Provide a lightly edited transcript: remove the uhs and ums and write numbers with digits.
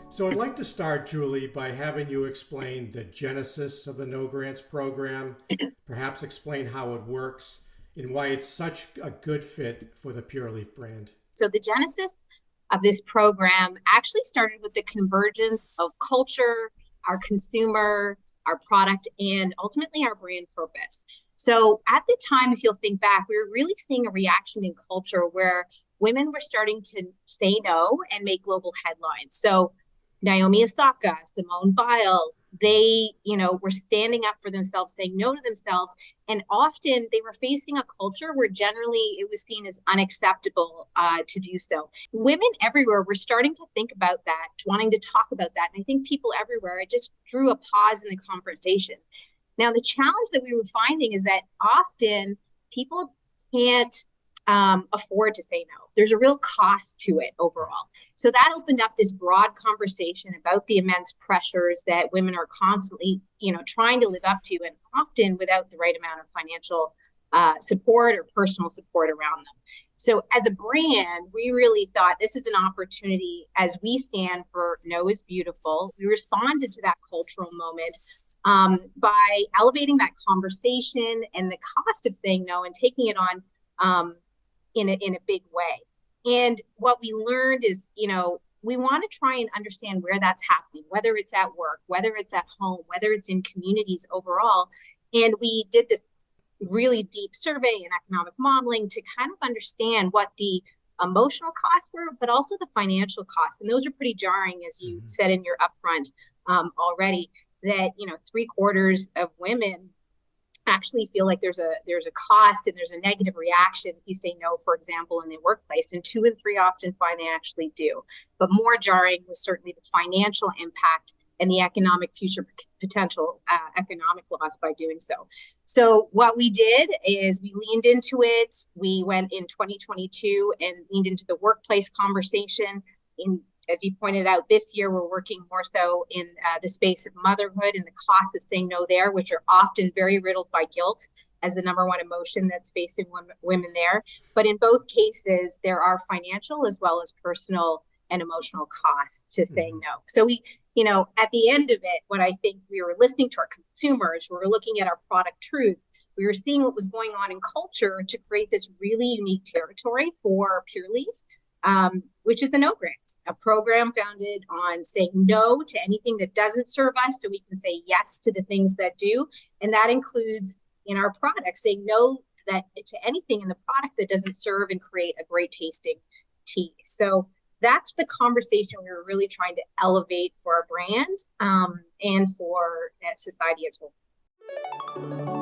So I'd like to start, Julie, by having you explain the genesis of the No Grants program, perhaps explain how it works and why it's such a good fit for the Pure Leaf brand. So the genesis of this program actually started with the convergence of culture, our consumer, our product, and ultimately our brand purpose. So at the time, if you'll think back, we were really seeing a reaction in culture where women were starting to say no and make global headlines. So Naomi Osaka, Simone Biles, they, were standing up for themselves, saying no to themselves. And often they were facing a culture where generally it was seen as unacceptable to do so. Women everywhere were starting to think about that, wanting to talk about that. And I think people everywhere, it just drew a pause in the conversation. Now, the challenge that we were finding is that often people can't afford to say no. There's a real cost to it overall. So that opened up this broad conversation about the immense pressures that women are constantly, trying to live up to, and often without the right amount of financial support or personal support around them. So as a brand, we really thought this is an opportunity as we stand for No is Beautiful. We responded to that cultural moment by elevating that conversation and the cost of saying no and taking it on in a big way. And what we learned is, we want to try and understand where that's happening, whether it's at work, whether it's at home, whether it's in communities overall. And we did this really deep survey and economic modeling to kind of understand what the emotional costs were, but also the financial costs. And those are pretty jarring, as you said in your upfront already, that, 3/4 of women actually feel like there's a cost and there's a negative reaction if you say no, for example, in the workplace, and 2 in 3 often find they actually do. But more jarring was certainly the financial impact and the economic future potential economic loss by doing so. So what we did is we leaned into it. We went in 2022 and leaned into the workplace conversation. As you pointed out, this year we're working more so in the space of motherhood and the cost of saying no there, which are often very riddled by guilt as the number one emotion that's facing women there. But in both cases, there are financial as well as personal and emotional costs to saying no. So we, at the end of it, what I think we were listening to our consumers, we were looking at our product truth, we were seeing what was going on in culture to create this really unique territory for Pure Leaf. Which is the No Grants, a program founded on saying no to anything that doesn't serve us so we can say yes to the things that do. And that includes in our product saying no to anything in the product that doesn't serve and create a great tasting tea. So that's the conversation we were really trying to elevate for our brand and for society as well.